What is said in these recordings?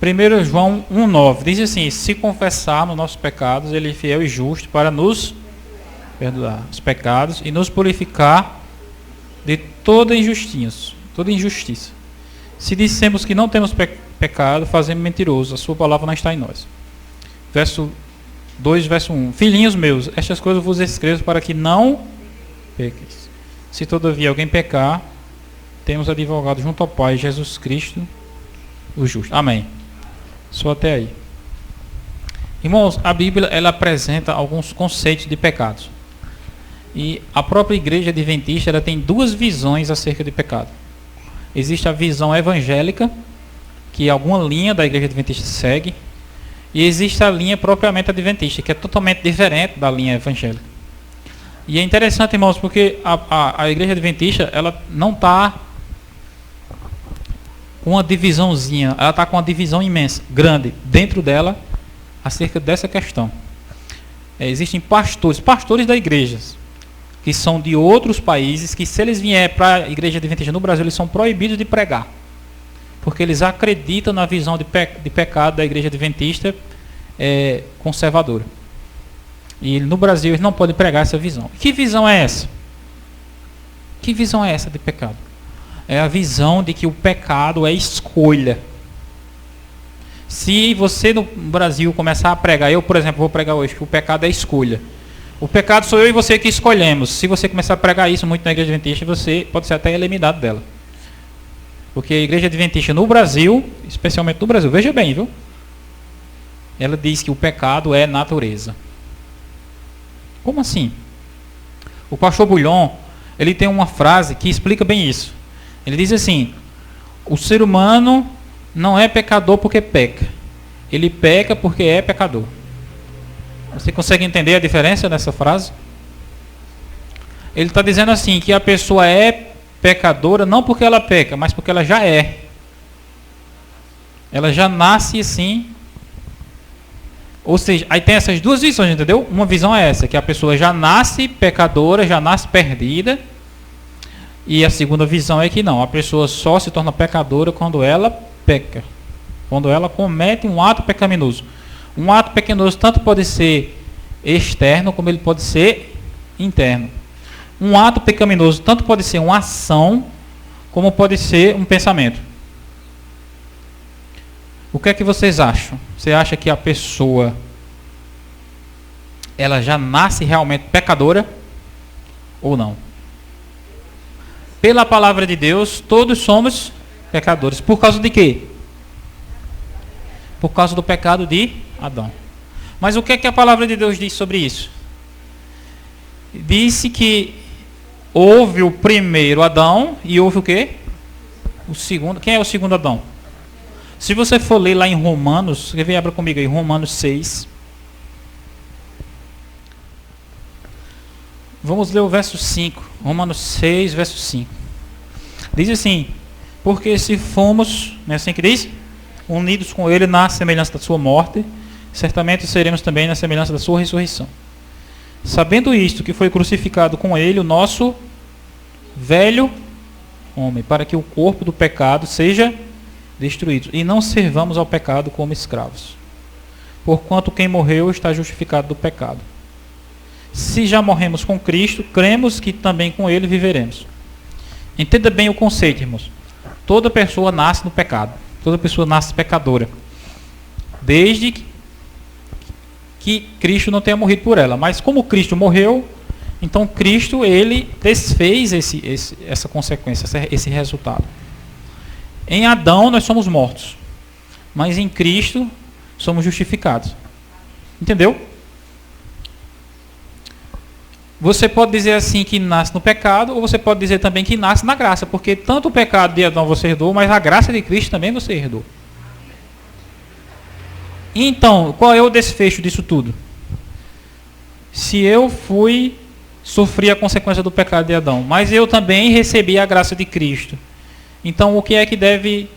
1 João 1,9 diz assim: se confessarmos nossos pecados, Ele é fiel e justo para nos perdoar os pecados e nos purificar de toda injustiça. Se dissemos que não temos pecado, fazemos mentiroso, a sua palavra não está em nós. Verso 2, verso 1. Filhinhos meus, estas coisas vos escrevo para que não pequeis. Se todavia alguém pecar, temos advogado junto ao Pai, Jesus Cristo, o justo. Amém. Só até aí. Irmãos, a Bíblia ela apresenta alguns conceitos de pecados. E a própria igreja adventista ela tem duas visões acerca de pecado. Existe a visão evangélica, que alguma linha da igreja adventista segue, e existe a linha propriamente adventista, que é totalmente diferente da linha evangélica. E é interessante, irmãos, porque a igreja adventista ela não está com uma divisãozinha, ela está com uma divisão imensa, grande, dentro dela, acerca dessa questão. Existem pastores da igreja, que são de outros países, que se eles vierem para a igreja adventista no Brasil, eles são proibidos de pregar. Porque eles acreditam na visão de pecado da igreja adventista conservadora. E no Brasil eles não podem pregar essa visão. Que visão é essa? Que visão é essa de pecado? É a visão de que o pecado é escolha. Se você no Brasil começar a pregar, eu por exemplo vou pregar hoje que o pecado é escolha. O pecado sou eu e você que escolhemos. Se você começar a pregar isso muito na igreja adventista, você pode ser até eliminado dela. Porque a igreja adventista no Brasil, especialmente no Brasil, veja bem, viu? Ela diz que o pecado é natureza. Como assim? O pastor Bulhon, ele tem uma frase que explica bem isso. Ele diz assim: o ser humano não é pecador porque peca. Ele peca porque é pecador. Você consegue entender a diferença nessa frase? Ele está dizendo assim, que a pessoa é pecadora não porque ela peca, mas porque ela já é. Ela já nasce assim. Ou seja, aí tem essas duas visões, entendeu? Uma visão é essa, que a pessoa já nasce pecadora, já nasce perdida. E a segunda visão é que não, a pessoa só se torna pecadora quando ela peca. Quando ela comete um ato pecaminoso. Um ato pecaminoso tanto pode ser externo como ele pode ser interno. Um ato pecaminoso tanto pode ser uma ação como pode ser um pensamento. O que é que vocês acham? Você acha que a pessoa ela já nasce realmente pecadora ou não? Pela palavra de Deus, todos somos pecadores. Por causa de quê? Por causa do pecado de Adão. Mas o que é que a palavra de Deus diz sobre isso? Disse que houve o primeiro Adão e houve o quê? O segundo. Quem é o segundo Adão? Se você for ler lá em Romanos, você abra comigo aí, Romanos 6. Vamos ler o verso 5. Romanos 6, verso 5. Diz assim: porque se fomos, não é assim que diz? Unidos com ele na semelhança da sua morte, certamente seremos também na semelhança da sua ressurreição. Sabendo isto, que foi crucificado com ele o nosso velho homem, para que o corpo do pecado seja destruído, e não servamos ao pecado como escravos. Porquanto quem morreu está justificado do pecado. Se já morremos com Cristo, cremos que também com ele viveremos. Entenda bem o conceito, irmãos. Toda pessoa nasce no pecado. Toda pessoa nasce pecadora. Desde que Cristo não tenha morrido por ela. Mas como Cristo morreu, então Cristo ele desfez essa consequência, esse resultado. Em Adão nós somos mortos. Mas em Cristo somos justificados. Entendeu? Você pode dizer assim que nasce no pecado, ou você pode dizer também que nasce na graça, porque tanto o pecado de Adão você herdou, mas a graça de Cristo também você herdou. Então, qual é o desfecho disso tudo? Se eu sofri a consequência do pecado de Adão, mas eu também recebi a graça de Cristo. Então, o que é que deve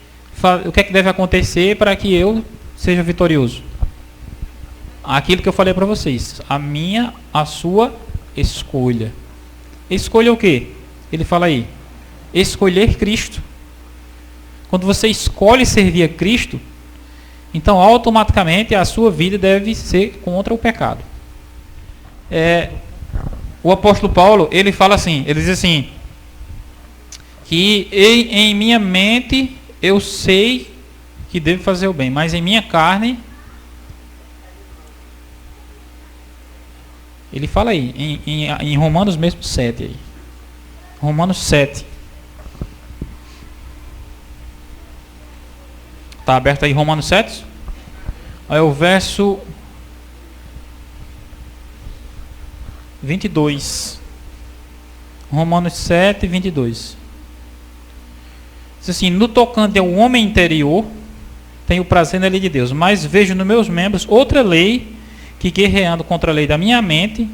acontecer para que eu seja vitorioso? Aquilo que eu falei para vocês, a sua escolha. Escolha o quê? Ele fala aí, escolher Cristo. Quando você escolhe servir a Cristo, Então, automaticamente, a sua vida deve ser contra o pecado. O apóstolo Paulo, ele fala assim, ele diz assim, que em minha mente eu sei que devo fazer o bem, mas em minha carne, ele fala aí, em Romanos mesmo 7 aí. Romanos 7. Está aberto aí Romanos 7? Aí o verso 22. Romanos 7, 22. Diz assim, no tocante ao homem interior, tenho prazer na lei de Deus, mas vejo nos meus membros outra lei que, guerreando contra a lei da minha mente,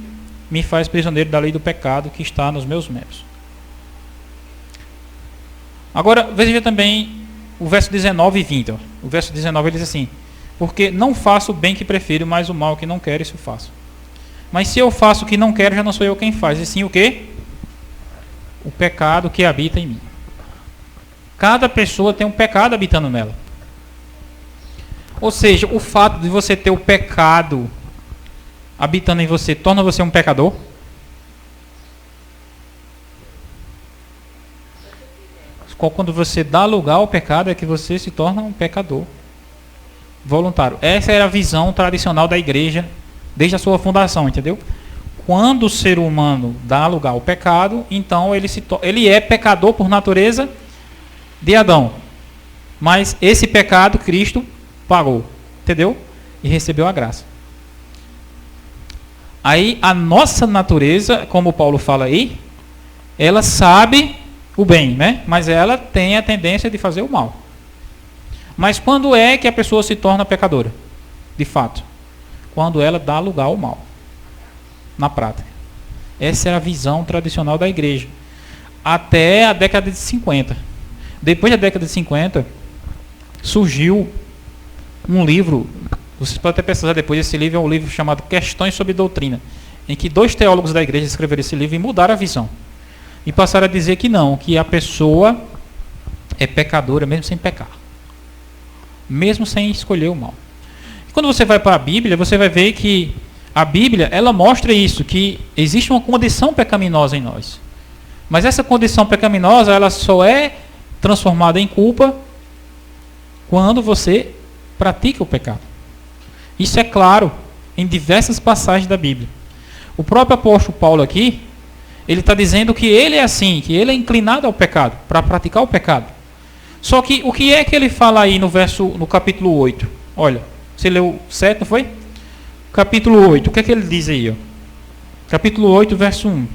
me faz prisioneiro da lei do pecado que está nos meus membros. Agora, veja também o verso 19 e 20. Ó. O verso 19 ele diz assim, porque não faço o bem que prefiro, mas o mal que não quero, isso faço. Mas se eu faço o que não quero, já não sou eu quem faz, e sim o quê? O pecado que habita em mim. Cada pessoa tem um pecado habitando nela. Ou seja, o fato de você ter o pecado habitando em você, torna você um pecador? Quando você dá lugar ao pecado, é que você se torna um pecador voluntário. Essa era a visão tradicional da igreja, desde a sua fundação, entendeu? Quando o ser humano dá lugar ao pecado, então ele é pecador por natureza de Adão. Mas esse pecado Cristo pagou, entendeu? E recebeu a graça. Aí a nossa natureza, como Paulo fala aí, ela sabe o bem, né? Mas ela tem a tendência de fazer o mal. Mas quando é que a pessoa se torna pecadora? De fato, quando ela dá lugar ao mal, na prática. Essa era a visão tradicional da igreja. Até a década de 50. Depois da década de 50, surgiu um livro, vocês podem até pesquisar depois, esse livro é um livro chamado Questões sobre Doutrina, em que 2 teólogos da igreja escreveram esse livro e mudaram a visão. E passaram a dizer que não, que a pessoa é pecadora mesmo sem pecar. Mesmo sem escolher o mal. E quando você vai para a Bíblia, você vai ver que a Bíblia, ela mostra isso, que existe uma condição pecaminosa em nós. Mas essa condição pecaminosa, ela só é transformada em culpa quando você pratica o pecado. Isso é claro em diversas passagens da Bíblia. O próprio apóstolo Paulo aqui, ele está dizendo que ele é assim, que ele é inclinado ao pecado, para praticar o pecado. Só que o que é que ele fala aí no capítulo 8? Olha, você leu 7, não foi? Capítulo 8, o que é que ele diz aí? Ó? Capítulo 8, verso 1.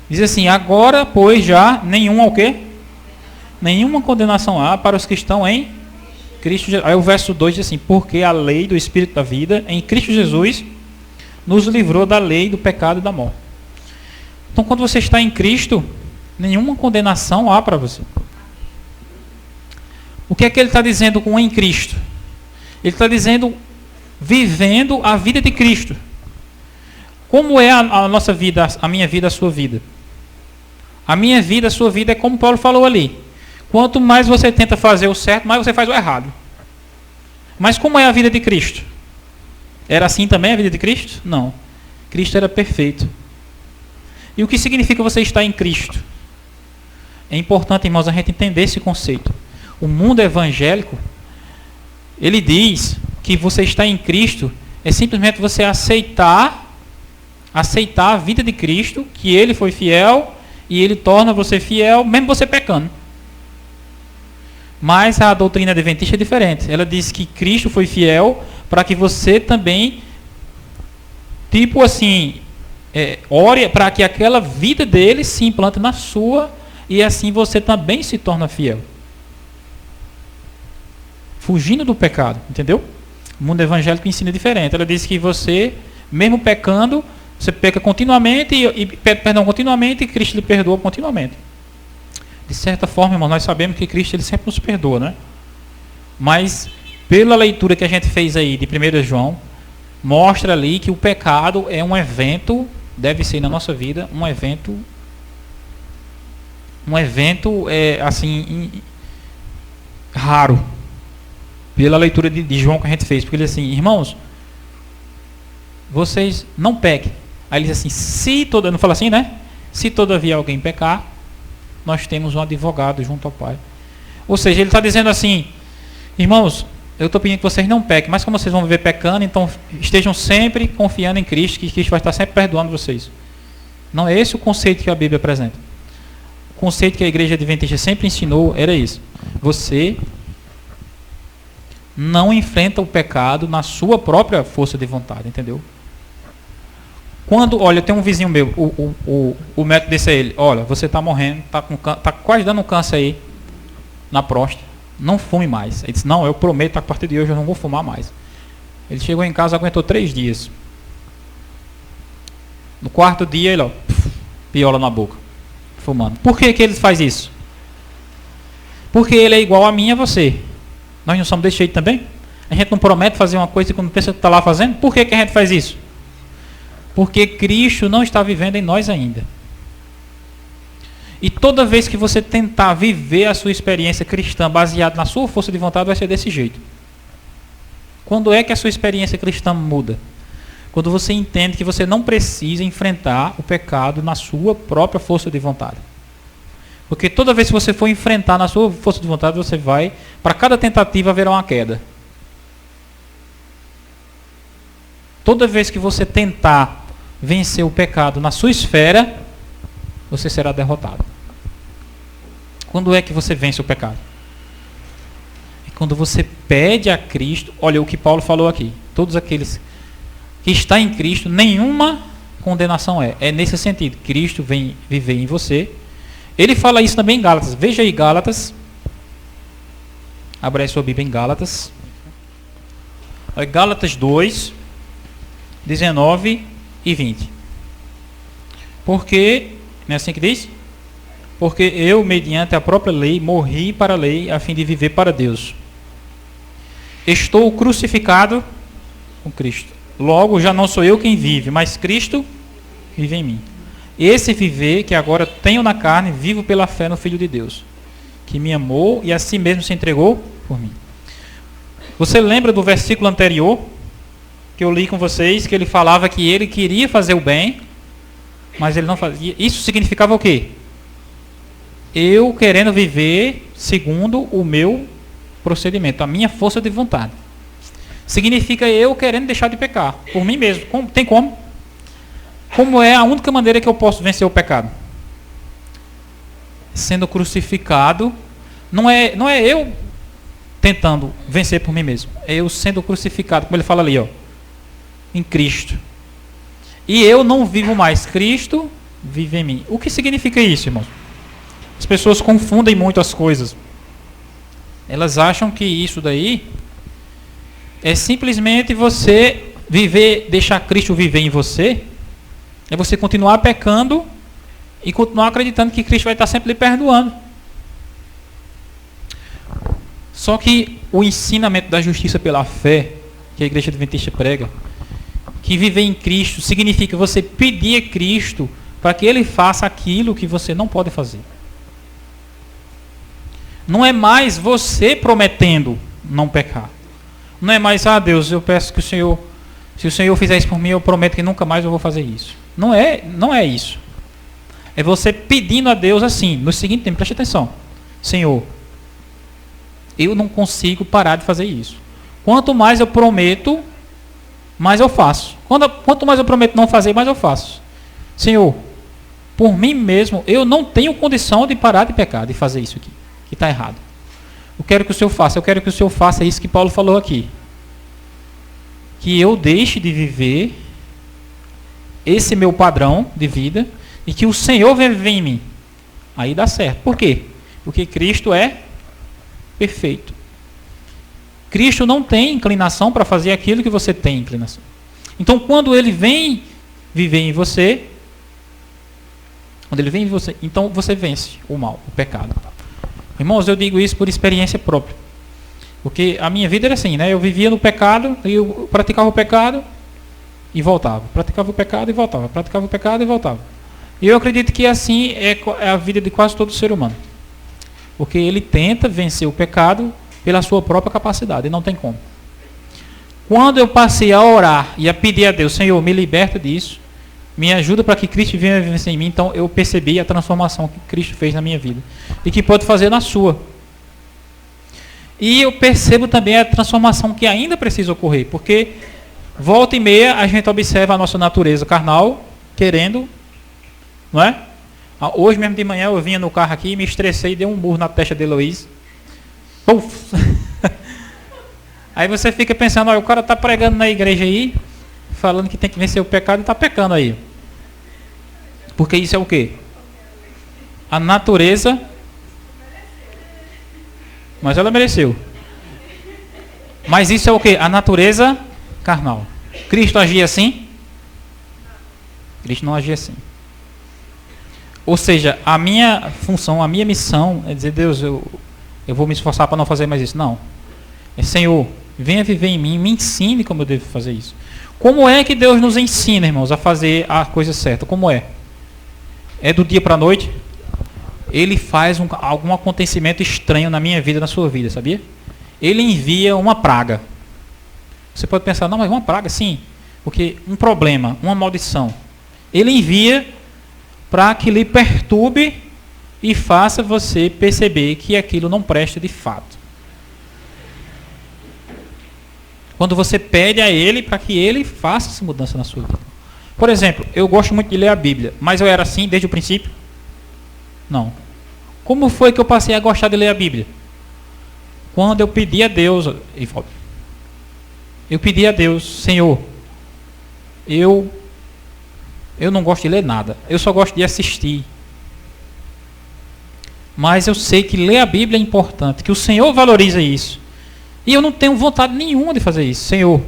Diz assim, agora, pois, já nenhuma o quê? Nenhuma condenação há para os que estão em Cristo Jesus. Aí o verso 2 diz assim, porque a lei do Espírito da vida em Cristo Jesus nos livrou da lei do pecado e da morte. Então, quando você está em Cristo, nenhuma condenação há para você. O que é que ele está dizendo com em Cristo? Ele está dizendo vivendo a vida de Cristo. Como é a nossa vida, a minha vida, a sua vida? A minha vida, a sua vida é como Paulo falou ali. Quanto mais você tenta fazer o certo, mais você faz o errado. Mas como é a vida de Cristo? Era assim também a vida de Cristo? Não. Cristo era perfeito. E o que significa você estar em Cristo? É importante, irmãos, a gente entender esse conceito. O mundo evangélico, ele diz que você está em Cristo é simplesmente você aceitar a vida de Cristo, que ele foi fiel e ele torna você fiel, mesmo você pecando. Mas a doutrina adventista é diferente. Ela diz que Cristo foi fiel para que você também, tipo assim, ore para que aquela vida dele se implante na sua e assim você também se torna fiel. Fugindo do pecado, entendeu? O mundo evangélico ensina diferente. Ela diz que você, mesmo pecando, você peca continuamente e pede perdão continuamente e Cristo lhe perdoa continuamente. De certa forma, irmão, nós sabemos que Cristo ele sempre nos perdoa, né? Mas, pela leitura que a gente fez aí de 1 João, mostra ali que o pecado é um evento, deve ser na nossa vida, um evento assim, raro. pela leitura de João que a gente fez, porque ele diz assim, irmãos, vocês não pequem. Aí ele diz assim, não fala assim, né? Se todavia alguém pecar, nós temos um advogado junto ao Pai. Ou seja, ele está dizendo assim, irmãos, eu estou pedindo que vocês não pequem, mas como vocês vão viver pecando, então estejam sempre confiando em Cristo, que Cristo vai estar sempre perdoando vocês. Não é esse o conceito que a Bíblia apresenta. O conceito que a igreja adventista sempre ensinou era isso. Você não enfrenta o pecado na sua própria força de vontade, entendeu? Quando, olha, tem um vizinho meu, o médico disse a ele, olha, você está morrendo, tá quase dando um câncer aí na próstata, não fume mais. Ele disse, não, eu prometo, a partir de hoje eu não vou fumar mais. Ele chegou em casa, aguentou 3 dias. No 4º dia, ele, piola na boca, fumando. Por que ele faz isso? Porque ele é igual a mim e a você. Nós não somos desse jeito também? A gente não promete fazer uma coisa e quando pensa que está lá fazendo, por que a gente faz isso? Porque Cristo não está vivendo em nós ainda. E toda vez que você tentar viver a sua experiência cristã baseada na sua força de vontade, vai ser desse jeito. Quando é que a sua experiência cristã muda? Quando você entende que você não precisa enfrentar o pecado na sua própria força de vontade. Porque toda vez que você for enfrentar na sua força de vontade, você vai, para cada tentativa haverá uma queda. Toda vez que você tentar vencer o pecado na sua esfera, você será derrotado. Quando é que você vence o pecado? É quando você pede a Cristo, olha o que Paulo falou aqui, todos aqueles que estão em Cristo, nenhuma condenação é. É nesse sentido, Cristo vem viver em você. Ele fala isso também em Gálatas. Veja aí Gálatas. Abra aí sua Bíblia em Gálatas. Olha, Gálatas 2, 19 e 20. Porque, não é assim que diz? Porque eu, mediante a própria lei, morri para a lei, a fim de viver para Deus. Estou crucificado com Cristo. Logo, já não sou eu quem vive, mas Cristo vive em mim. Esse viver que agora tenho na carne, vivo pela fé no Filho de Deus, que me amou e a si mesmo se entregou por mim. Você lembra do versículo anterior, que eu li com vocês, que ele falava que ele queria fazer o bem, mas ele não fazia. Isso significava o quê? Eu querendo viver segundo o meu procedimento, a minha força de vontade. Significa eu querendo deixar de pecar, por mim mesmo. Tem como? Como é a única maneira que eu posso vencer o pecado? Sendo crucificado. Não é eu tentando vencer por mim mesmo. É eu sendo crucificado, como ele fala ali, em Cristo. E eu não vivo mais. Cristo vive em mim. O que significa isso, irmãos? As pessoas confundem muito as coisas. Elas acham que isso daí é simplesmente você viver, deixar Cristo viver em você. É você continuar pecando e continuar acreditando que Cristo vai estar sempre lhe perdoando. Só que o ensinamento da justiça pela fé, que a igreja adventista prega, que viver em Cristo significa você pedir a Cristo para que Ele faça aquilo que você não pode fazer. Não é mais você prometendo não pecar. Não é mais, Deus, eu peço que o Senhor, se o Senhor fizer isso por mim, eu prometo que nunca mais eu vou fazer isso. Não é isso. É você pedindo a Deus assim, no seguinte tempo, preste atenção. Senhor, eu não consigo parar de fazer isso. Quanto mais eu prometo, mais eu faço. Quanto mais eu prometo não fazer, mais eu faço. Senhor, por mim mesmo, eu não tenho condição de parar de pecar, de fazer isso aqui, que está errado. Eu quero que o Senhor faça isso que Paulo falou aqui. Que eu deixe de viver esse meu padrão de vida e que o Senhor venha viver em mim. Aí dá certo. Por quê? Porque Cristo é perfeito. Cristo não tem inclinação para fazer aquilo que você tem inclinação. Então, quando Ele vem viver em você, então você vence o mal, o pecado. Irmãos, eu digo isso por experiência própria. Porque a minha vida era assim, né? Eu vivia no pecado, eu praticava o pecado e voltava. Praticava o pecado e voltava. Praticava o pecado e voltava. E eu acredito que assim é a vida de quase todo ser humano. Porque ele tenta vencer o pecado pela sua própria capacidade, não tem como. Quando eu passei a orar e a pedir a Deus, Senhor, me liberta disso, me ajuda para que Cristo venha vencer em mim, então eu percebi a transformação que Cristo fez na minha vida e que pode fazer na sua. E eu percebo também a transformação que ainda precisa ocorrer, porque volta e meia a gente observa a nossa natureza carnal querendo, não é? Hoje mesmo de manhã eu vinha no carro aqui e me estressei e dei um murro na testa de Heloísa. Aí você fica pensando, olha, o cara está pregando na igreja aí, falando que tem que vencer o pecado e está pecando aí. Porque isso é o quê? A natureza. Mas ela mereceu. Mas isso é o quê? A natureza carnal. Cristo agia assim? Cristo não agia assim. Ou seja, a minha função, a minha missão é dizer, Deus, eu vou me esforçar para não fazer mais isso. Não. É, Senhor, venha viver em mim, me ensine como eu devo fazer isso. Como é que Deus nos ensina, irmãos, a fazer a coisa certa? Como é? É do dia para a noite? Ele faz algum acontecimento estranho na minha vida, na sua vida, sabia? Ele envia uma praga. Você pode pensar, não, mas uma praga, sim. Porque um problema, uma maldição. Ele envia para que lhe perturbe e faça você perceber que aquilo não presta de fato. Quando você pede a ele para que ele faça essa mudança na sua vida. Por exemplo, eu gosto muito de ler a Bíblia, mas eu era assim desde o princípio? Não. Como foi que eu passei a gostar de ler a Bíblia? Quando eu pedi a Deus, Senhor, eu não gosto de ler nada, eu só gosto de assistir. Mas eu sei que ler a Bíblia é importante, que o Senhor valoriza isso. E eu não tenho vontade nenhuma de fazer isso. Senhor,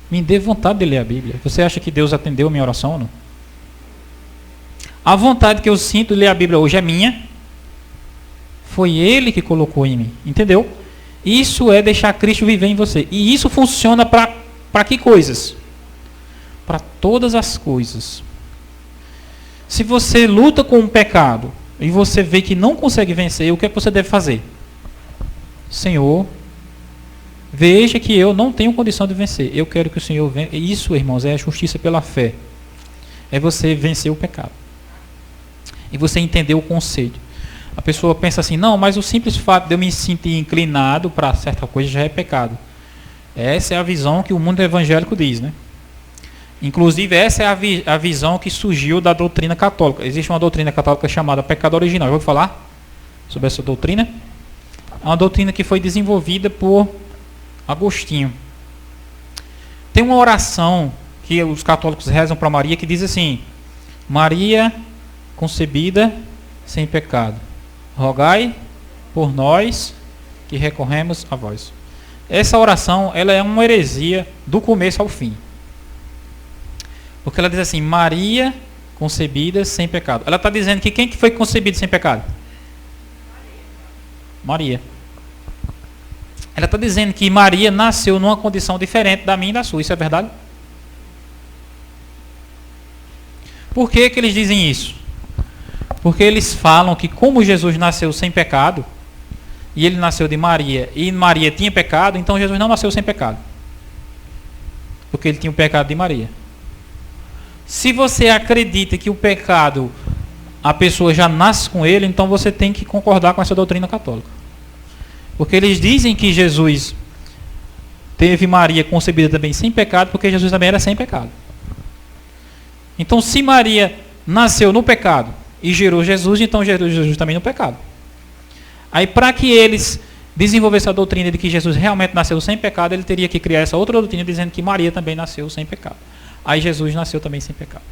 me dê vontade de ler a Bíblia. Você acha que Deus atendeu a minha oração ou não? A vontade que eu sinto de ler a Bíblia hoje é minha. Foi Ele que colocou em mim. Entendeu? Isso é deixar Cristo viver em você. E isso funciona para que coisas? Para todas as coisas. Se você luta com um pecado e você vê que não consegue vencer, o que é que você deve fazer? Senhor, veja que eu não tenho condição de vencer. Eu quero que o Senhor vença. Isso, irmãos, é a justiça pela fé. É você vencer o pecado. E você entender o conceito. A pessoa pensa assim, não, mas o simples fato de eu me sentir inclinado para certa coisa já é pecado. Essa é a visão que o mundo evangélico diz, né? Inclusive, essa é a visão que surgiu da doutrina católica. Existe uma doutrina católica chamada pecado original. Eu vou falar sobre essa doutrina. É uma doutrina que foi desenvolvida por Agostinho. Tem uma oração que os católicos rezam para Maria que diz assim: Maria concebida sem pecado, rogai por nós que recorremos a vós. Essa oração, ela é uma heresia do começo ao fim. Porque ela diz assim: Maria concebida sem pecado. Ela está dizendo que quem que foi concebido sem pecado? Maria. Ela está dizendo que Maria nasceu numa condição diferente da minha e da sua. Isso é verdade? Por que que eles dizem isso? Porque eles falam que como Jesus nasceu sem pecado, e ele nasceu de Maria, e Maria tinha pecado, então Jesus não nasceu sem pecado. Porque ele tinha o pecado de Maria. Se você acredita que o pecado, a pessoa já nasce com ele, então você tem que concordar com essa doutrina católica. Porque eles dizem que Jesus teve Maria concebida também sem pecado, porque Jesus também era sem pecado. Então, se Maria nasceu no pecado e gerou Jesus, então gerou Jesus também no pecado. Aí, para que eles desenvolvessem a doutrina de que Jesus realmente nasceu sem pecado, ele teria que criar essa outra doutrina dizendo que Maria também nasceu sem pecado. Aí Jesus nasceu também sem pecado.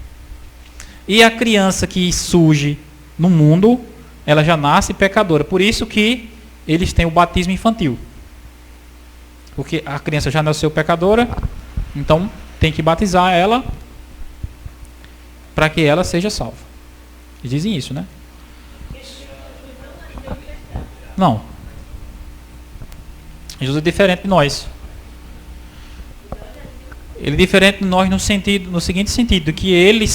E a criança que surge no mundo, ela já nasce pecadora. Por isso que eles têm o batismo infantil. Porque a criança já nasceu pecadora, então tem que batizar ela para que ela seja salva. Eles dizem isso, né? Não. Jesus é diferente de nós. Ele é diferente de nós no seguinte sentido, que ele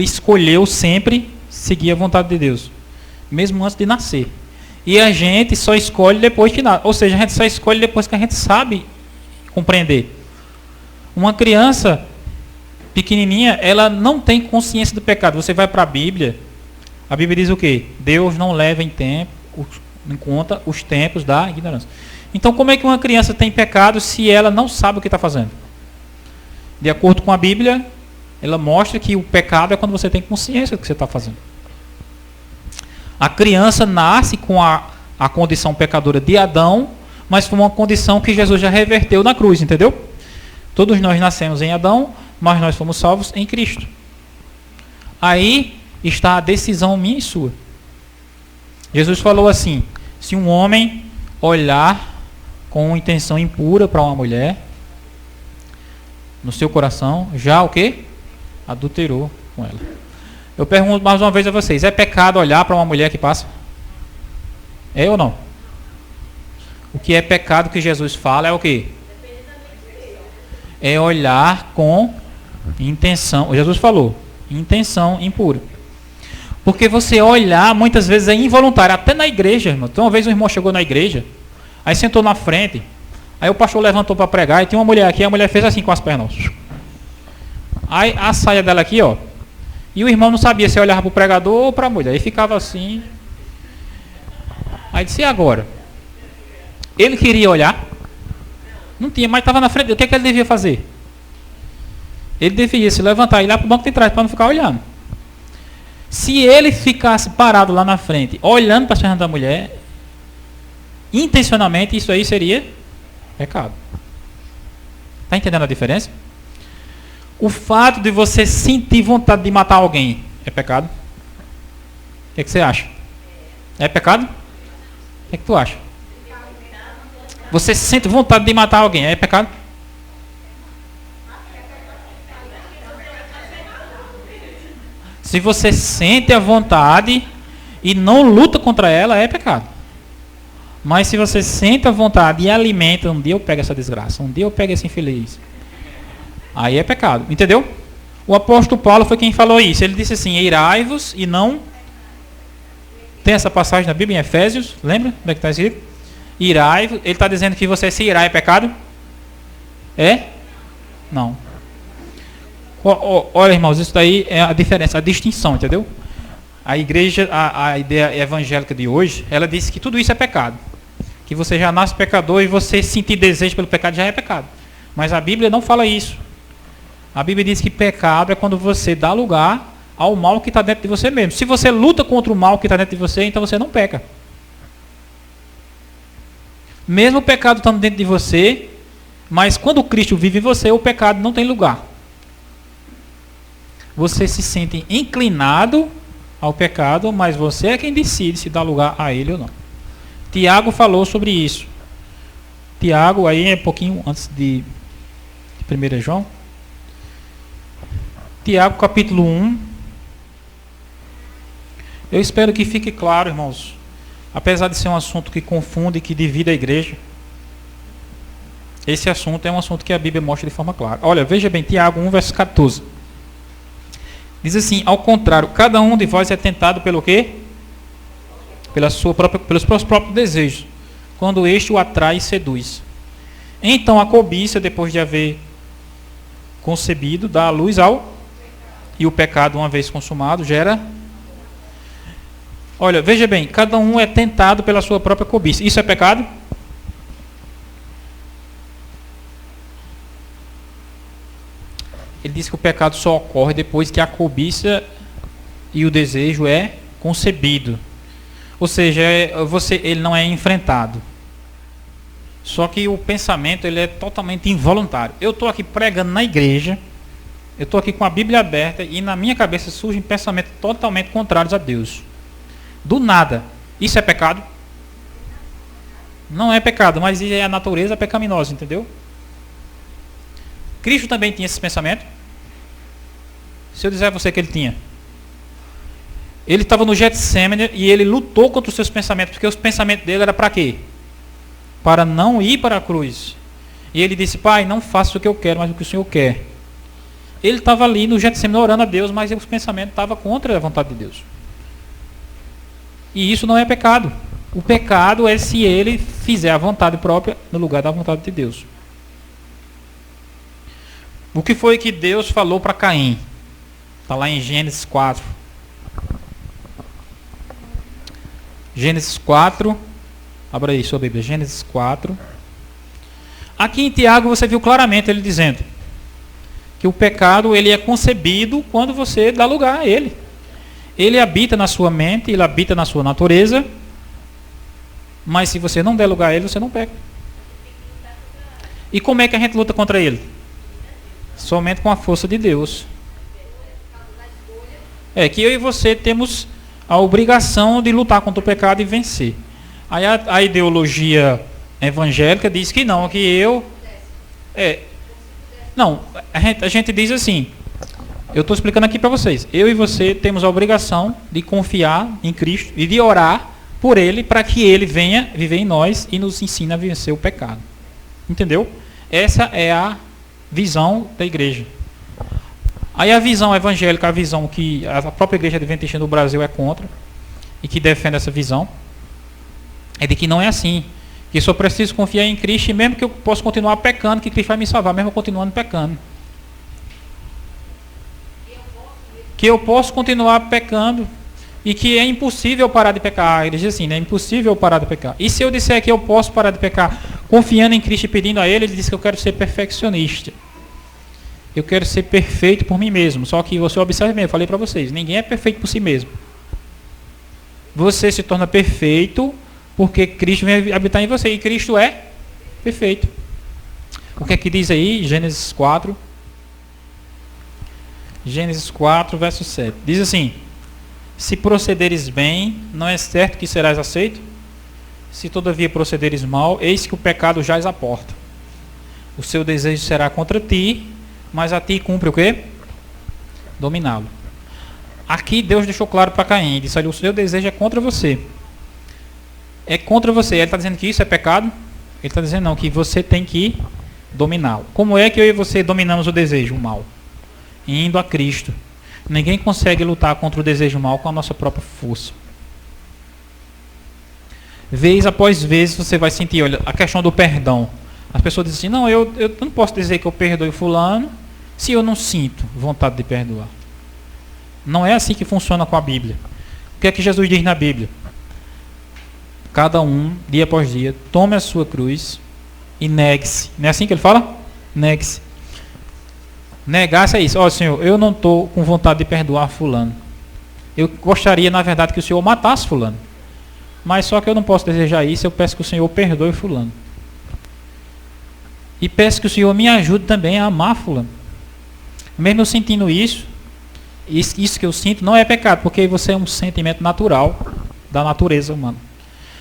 escolheu sempre seguir a vontade de Deus, mesmo antes de nascer. E a gente só escolhe depois que nada. Ou seja, a gente só escolhe depois que a gente sabe compreender. Uma criança pequenininha, ela não tem consciência do pecado. Você vai para a Bíblia diz o quê? Deus não leva em conta os tempos da ignorância. Então, como é que uma criança tem pecado se ela não sabe o que está fazendo? De acordo com a Bíblia, ela mostra que o pecado é quando você tem consciência do que você está fazendo. A criança nasce com a condição pecadora de Adão, mas foi uma condição que Jesus já reverteu na cruz, entendeu? Todos nós nascemos em Adão, mas nós fomos salvos em Cristo. Aí está a decisão minha e sua. Jesus falou assim: se um homem olhar com intenção impura para uma mulher, no seu coração, já o quê? Adulterou com ela. Eu pergunto mais uma vez a vocês: é pecado olhar para uma mulher que passa? É ou não? O que é pecado que Jesus fala é o quê? É olhar com intenção. Jesus falou, intenção impura. Porque você olhar muitas vezes é involuntário, até na igreja, irmão. Então, uma vez um irmão chegou na igreja, aí sentou na frente, aí o pastor levantou para pregar, e tinha uma mulher aqui, a mulher fez assim com as pernas. Aí a saia dela aqui, ó. E o irmão não sabia se olhava para o pregador ou para a mulher. Aí ficava assim. Aí disse: e agora? Ele queria olhar? Não tinha, mas estava na frente. O que é que ele devia fazer? Ele devia se levantar e ir lá para o banco de trás para não ficar olhando. Se ele ficasse parado lá na frente, olhando para as pernas da mulher, intencionalmente, isso aí seria pecado. Está entendendo a diferença? O fato de você sentir vontade de matar alguém é pecado? O que você acha? É pecado? O que tu acha? Você sente vontade de matar alguém, é pecado? Se você sente a vontade e não luta contra ela, é pecado. Mas se você sente a vontade e alimenta, um dia eu pego essa desgraça, um dia eu pego esse infeliz, aí é pecado, entendeu? O apóstolo Paulo foi quem falou isso. Ele disse assim: irai-vos e não... Tem essa passagem na Bíblia em Efésios, lembra? Como é que está escrito? Irai-vos. Ele está dizendo que você se irar é pecado? É? Não. Olha, irmãos, isso daí é a diferença, a distinção, entendeu? A igreja, a ideia evangélica de hoje, ela disse que tudo isso é pecado. Que você já nasce pecador e você sentir desejo pelo pecado já é pecado. Mas a Bíblia não fala isso. A Bíblia diz que pecado é quando você dá lugar ao mal que está dentro de você mesmo. Se você luta contra o mal que está dentro de você, então você não peca. Mesmo o pecado estando dentro de você, mas quando Cristo vive em você, o pecado não tem lugar. Você se sente inclinado ao pecado, mas você é quem decide se dá lugar a ele ou não. Tiago falou sobre isso. Tiago, aí é um pouquinho antes de 1 João. Tiago, capítulo 1. Eu espero que fique claro, irmãos. Apesar de ser um assunto que confunde e que divide a igreja, esse assunto é um assunto que a Bíblia mostra de forma clara. Olha, veja bem, Tiago 1, verso 14. Diz assim: ao contrário, cada um de vós é tentado pelo quê? Pelos seus próprios desejos, quando este o atrai e seduz. Então a cobiça, depois de haver concebido, dá a luz ao... E o pecado, uma vez consumado, gera... Olha, veja bem, cada um é tentado pela sua própria cobiça. Isso é pecado? Ele diz que o pecado só ocorre depois que a cobiça e o desejo é concebido. Ou seja, ele não é enfrentado. Só que o pensamento ele é totalmente involuntário. Eu estou aqui pregando na igreja, eu estou aqui com a Bíblia aberta e na minha cabeça surgem pensamentos totalmente contrários a Deus. Do nada. Isso é pecado? Não é pecado, mas é a natureza pecaminosa, entendeu? Cristo também tinha esse pensamento? Se eu disser a você que ele tinha. Ele estava no Getsemane e ele lutou contra os seus pensamentos, porque os pensamentos dele eram para quê? Para não ir para a cruz. E ele disse: Pai, não faça o que eu quero, mas o que o Senhor quer. Ele estava ali no Getsemane orando a Deus, mas os pensamentos estavam contra a vontade de Deus. E isso não é pecado. O pecado é se ele fizer a vontade própria no lugar da vontade de Deus. O que foi que Deus falou para Caim? Está lá em Gênesis 4. Gênesis 4. Abra aí sua Bíblia. Gênesis 4. Aqui em Tiago você viu claramente ele dizendo que o pecado ele é concebido quando você dá lugar a ele. Ele habita na sua mente, ele habita na sua natureza, mas se você não der lugar a ele, você não peca. E como é que a gente luta contra ele? Somente com a força de Deus. É que eu e você temos a obrigação de lutar contra o pecado e vencer. Aí a ideologia evangélica diz que não, que eu... Não, a gente diz assim, eu estou explicando aqui para vocês, eu e você temos a obrigação de confiar em Cristo e de orar por Ele para que Ele venha viver em nós e nos ensine a vencer o pecado. Entendeu? Essa é a visão da igreja. Aí a visão evangélica, a visão que a própria igreja adventista no Brasil é contra e que defende essa visão, é de que não é assim. Que só preciso confiar em Cristo e mesmo que eu possa continuar pecando, que Cristo vai me salvar, mesmo continuando pecando. Que eu posso continuar pecando e que é impossível parar de pecar. Ele diz assim, né? É impossível parar de pecar. E se eu disser que eu posso parar de pecar confiando em Cristo e pedindo a Ele, ele diz que eu quero ser perfeccionista. Eu quero ser perfeito por mim mesmo. Só que você observe bem, eu falei para vocês, ninguém é perfeito por si mesmo. Você se torna perfeito porque Cristo vem habitar em você. E Cristo é perfeito. O que é que diz aí? Gênesis 4. Gênesis 4, verso 7. Diz assim: se procederes bem, não é certo que serás aceito? Se todavia procederes mal, eis que o pecado jaz à porta. O seu desejo será contra ti, mas a ti cumpre o quê? Dominá-lo. Aqui Deus deixou claro para Caim. Disse: olha, o seu desejo é contra você. É contra você. Ele está dizendo que isso é pecado? Ele está dizendo não, que você tem que dominá-lo. Como é que eu e você dominamos o desejo, o mal? Indo a Cristo. Ninguém consegue lutar contra o desejo mal com a nossa própria força. Vez após vez você vai sentir, olha, a questão do perdão. As pessoas dizem assim, não, eu não posso dizer que eu perdoe fulano se eu não sinto vontade de perdoar. Não é assim que funciona com a Bíblia. O que é que Jesus diz na Bíblia? Cada um, dia após dia, tome a sua cruz e negue-se. Não é assim que ele fala? Negue-se. Negar-se é isso. Ó, Senhor, eu não estou com vontade de perdoar fulano. Eu gostaria, na verdade, que o Senhor matasse fulano. Mas só que eu não posso desejar isso, eu peço que o Senhor perdoe fulano. E peço que o Senhor me ajude também a amar fulano. Mesmo eu sentindo isso que eu sinto não é pecado, porque você é um sentimento natural da natureza humana.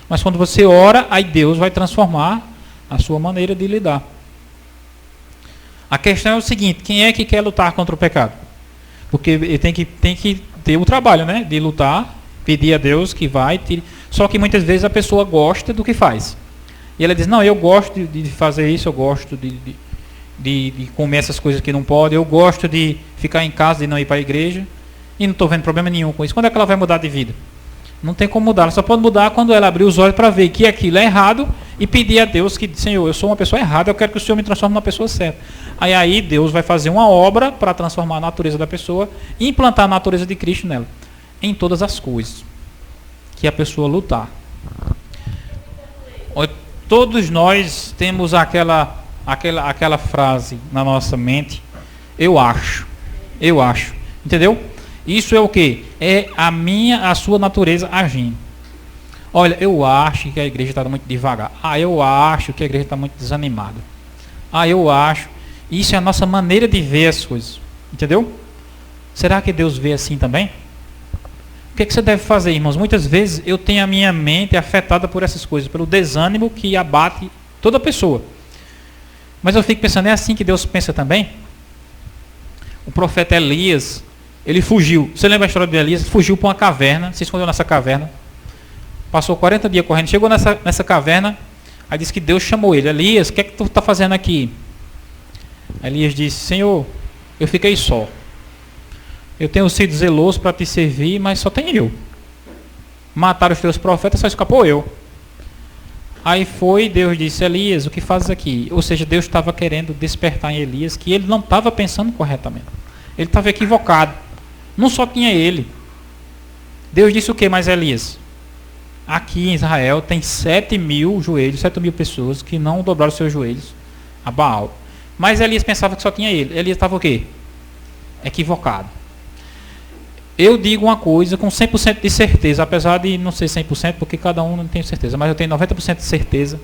Mas quando você ora, aí Deus vai transformar a sua maneira de lidar. A questão é o seguinte, quem é que quer lutar contra o pecado? Porque ele tem que ter o trabalho, né? De lutar, pedir a Deus que vai. Só que muitas vezes a pessoa gosta do que faz. E ela diz, não, eu gosto de fazer isso, eu gosto de comer essas coisas que não pode, eu gosto de ficar em casa, de não ir para a igreja, e não estou vendo problema nenhum com isso. Quando é que ela vai mudar de vida? Não tem como mudar, ela só pode mudar quando ela abrir os olhos para ver que aquilo é errado e pedir a Deus que, Senhor, eu sou uma pessoa errada, eu quero que o Senhor me transforme numa pessoa certa. Aí Deus vai fazer uma obra para transformar a natureza da pessoa e implantar a natureza de Cristo nela, em todas as coisas que a pessoa lutar. Todos nós temos aquela frase na nossa mente, eu acho, entendeu? Isso é o que? É a sua natureza agindo. Olha, eu acho que a igreja está muito devagar. Eu acho que a igreja está muito desanimada. Eu acho. Isso é a nossa maneira de ver as coisas. Entendeu? Será que Deus vê assim também? O que é que você deve fazer, irmãos? Muitas vezes eu tenho a minha mente afetada por essas coisas, pelo desânimo que abate toda pessoa. Mas eu fico pensando, é assim que Deus pensa também? O profeta Elias, ele fugiu. Você lembra a história de Elias? Fugiu para uma caverna, se escondeu nessa caverna. Passou 40 dias correndo, chegou nessa caverna, aí disse que Deus chamou ele. Elias, o que é que tu está fazendo aqui? Elias disse, Senhor, eu fiquei só. Eu tenho sido zeloso para te servir, mas só tem eu. Mataram os teus profetas, só escapou eu. Aí foi, Deus disse, Elias, o que fazes aqui? Ou seja, Deus estava querendo despertar em Elias que ele não estava pensando corretamente. Ele estava equivocado. Não só tinha ele. Deus disse o que mais, Elias? Aqui em Israel tem 7.000 joelhos, 7.000 pessoas que não dobraram seus joelhos a Baal. Mas Elias pensava que só tinha ele. Elias estava o quê? Equivocado. Eu digo uma coisa com 100% de certeza, apesar de não ser 100%, porque cada um não tem certeza, mas eu tenho 90% de certeza,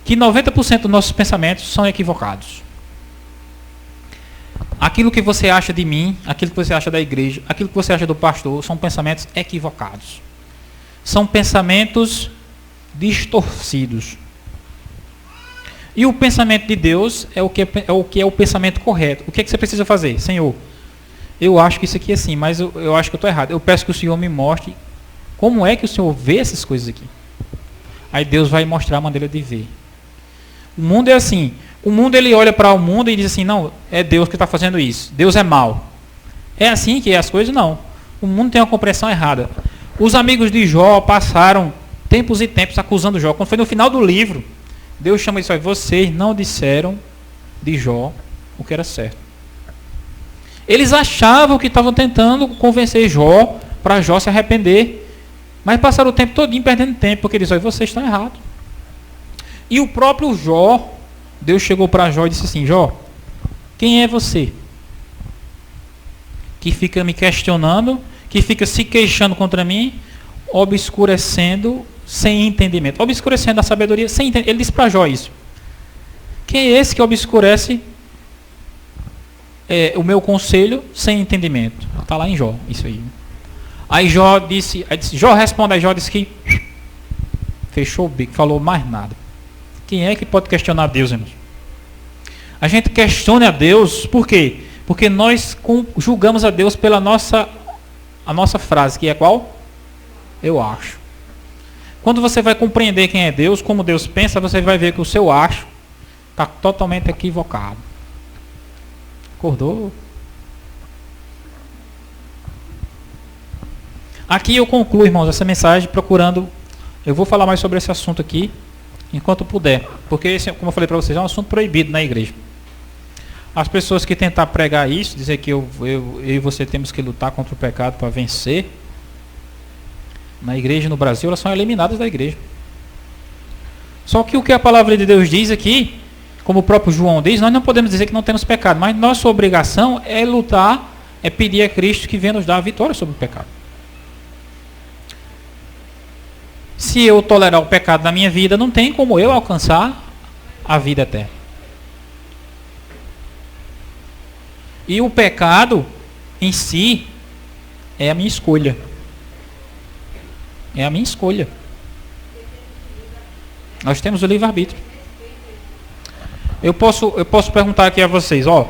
que 90% dos nossos pensamentos são equivocados. Aquilo que você acha de mim, aquilo que você acha da igreja, aquilo que você acha do pastor, são pensamentos equivocados. São pensamentos distorcidos. E o pensamento de Deus é o que é o pensamento correto. O que é que você precisa fazer? Senhor, eu acho que isso aqui é assim, mas eu acho que eu estou errado. Eu peço que o Senhor me mostre como é que o Senhor vê essas coisas aqui. Aí Deus vai mostrar a maneira de ver. O mundo é assim. O mundo, ele olha para o mundo e diz assim, não, é Deus que está fazendo isso. Deus é mau. É assim que é as coisas? Não. O mundo tem uma compreensão errada. Os amigos de Jó passaram tempos e tempos acusando Jó. Quando foi no final do livro, Deus chama isso aí. Vocês não disseram de Jó o que era certo. Eles achavam que estavam tentando convencer Jó, para Jó se arrepender. Mas passaram o tempo todinho perdendo tempo, porque eles disseram, vocês estão errados. E o próprio Jó, Deus chegou para Jó e disse assim, Jó, quem é você? Que fica me questionando, que fica se queixando contra mim, obscurecendo sem entendimento. Obscurecendo a sabedoria sem entendimento. Ele disse para Jó isso. Quem é esse que obscurece o meu conselho sem entendimento? Está lá em Jó, isso aí. Aí Jó disse, Jó responde, aí Jó disse que fechou o bico, falou mais nada. Quem é que pode questionar Deus, irmãos? A gente questiona a Deus, por quê? Porque nós julgamos a Deus pela a nossa frase, que é qual? Eu acho. Quando você vai compreender quem é Deus, como Deus pensa, você vai ver que o seu acho está totalmente equivocado. Acordou? Aqui eu concluo, irmãos, essa mensagem procurando... Eu vou falar mais sobre esse assunto aqui, enquanto puder. Porque, esse, como eu falei para vocês, é um assunto proibido na igreja. As pessoas que tentar pregar isso, dizer que eu e você temos que lutar contra o pecado para vencer, na igreja no Brasil, elas são eliminadas da igreja. Só que o que a palavra de Deus diz aqui, como o próprio João diz, nós não podemos dizer que não temos pecado, mas nossa obrigação é lutar, é pedir a Cristo que venha nos dar a vitória sobre o pecado. Se eu tolerar o pecado na minha vida, não tem como eu alcançar a vida eterna. E o pecado em si é a minha escolha. É a minha escolha. Nós temos o livre-arbítrio. Eu posso perguntar aqui a vocês, ó,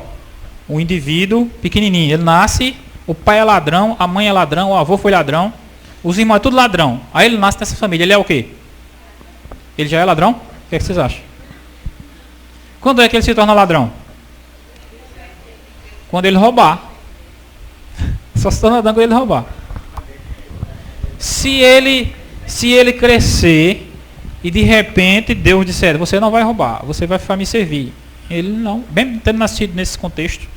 um indivíduo pequenininho, ele nasce, o pai é ladrão, a mãe é ladrão, o avô foi ladrão, os irmãos é tudo ladrão. Aí ele nasce nessa família, ele é o quê? Ele já é ladrão? O que é que vocês acham? Quando é que ele se torna ladrão? Quando ele roubar. Só se torna ladrão quando ele roubar. Se ele crescer e de repente Deus disser, você não vai roubar, você vai me servir. Ele não, bem tendo nascido nesse contexto.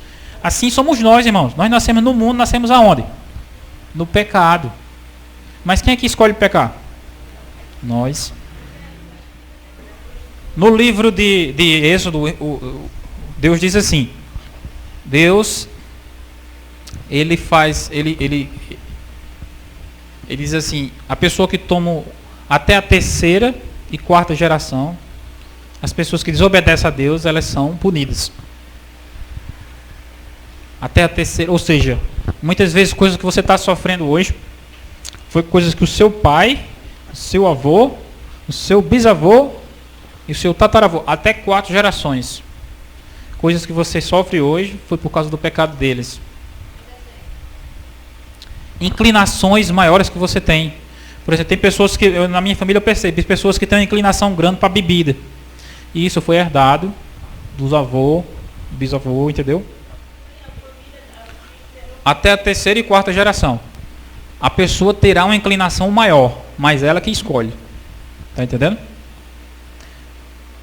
Assim somos nós, irmãos. Nós nascemos no mundo, nascemos aonde? No pecado. Mas quem é que escolhe pecar? Nós. No livro de Êxodo, Deus diz assim, Deus, ele diz assim, a pessoa que toma até a terceira e quarta geração, as pessoas que desobedecem a Deus, elas são punidas. Até a terceira, ou seja, muitas vezes coisas que você está sofrendo hoje, foi coisas que o seu pai, o seu avô, o seu bisavô e o seu tataravô, até 4 gerações. Coisas que você sofre hoje foi por causa do pecado deles. Inclinações maiores que você tem. Por exemplo, tem pessoas que, na minha família eu percebi, pessoas que têm uma inclinação grande para bebida. E isso foi herdado dos avô, bisavô, entendeu? Até a terceira e quarta geração. A pessoa terá uma inclinação maior, mas ela que escolhe. Está entendendo?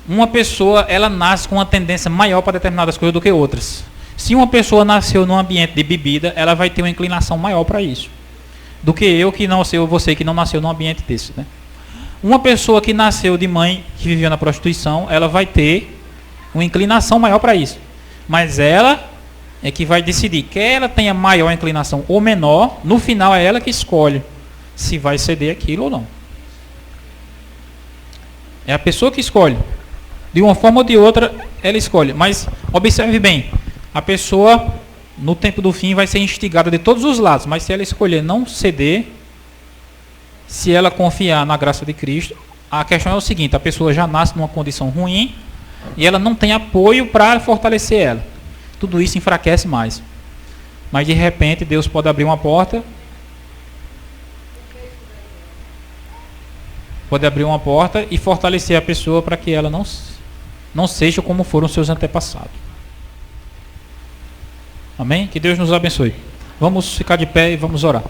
uma pessoa, ela nasce com uma tendência maior para determinadas coisas do que outras. Se uma pessoa nasceu num ambiente de bebida, ela vai ter uma inclinação maior para isso, do que eu que não sei, ou você que não nasceu num ambiente desse, né? Uma pessoa que nasceu de mãe que vivia na prostituição, ela vai ter uma inclinação maior para isso. Mas ela é que vai decidir, quer ela tenha maior inclinação ou menor, no final é ela que escolhe se vai ceder aquilo ou não. É a pessoa que escolhe. De uma forma ou de outra, ela escolhe. Mas observe bem, a pessoa no tempo do fim vai ser instigada de todos os lados, mas se ela escolher não ceder, se ela confiar na graça de Cristo, a questão é o seguinte, a pessoa já nasce numa condição ruim e ela não tem apoio para fortalecer ela. Tudo isso enfraquece mais. Mas de repente Deus pode abrir uma porta, e fortalecer a pessoa para que ela não seja como foram seus antepassados. Amém? Que Deus nos abençoe. Vamos ficar de pé e vamos orar.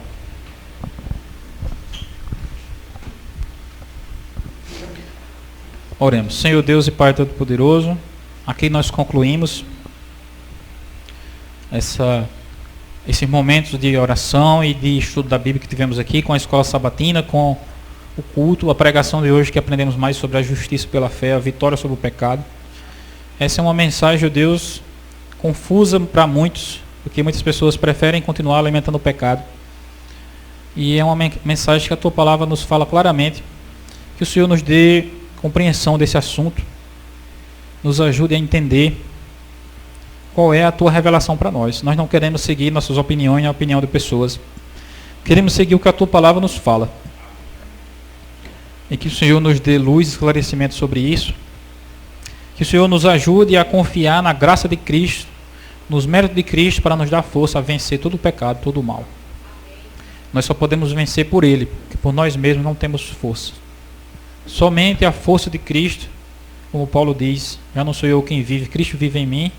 Oremos. Senhor Deus e Pai Todo-Poderoso, aqui nós concluímos esses momentos de oração e de estudo da Bíblia que tivemos aqui com a escola sabatina, com o culto, a pregação de hoje que aprendemos mais sobre a justiça pela fé, a vitória sobre o pecado. Essa é uma mensagem, Deus, confusa para muitos, porque muitas pessoas preferem continuar alimentando o pecado. E é uma mensagem que a Tua Palavra nos fala claramente, que o Senhor nos dê compreensão desse assunto, nos ajude a entender qual é a Tua revelação para nós. Nós não queremos seguir nossas opiniões e a opinião de pessoas. Queremos seguir o que a Tua Palavra nos fala. E que o Senhor nos dê luz e esclarecimento sobre isso. Que o Senhor nos ajude a confiar na graça de Cristo, nos méritos de Cristo, para nos dar força a vencer todo o pecado, todo o mal. Nós só podemos vencer por Ele, porque por nós mesmos não temos força. Somente a força de Cristo, como Paulo diz, já não sou eu quem vive, Cristo vive em mim,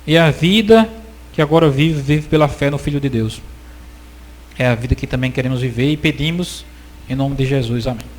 e a vida que agora vive pela fé no Filho de Deus. É a vida que também queremos viver e pedimos em nome de Jesus. Amém.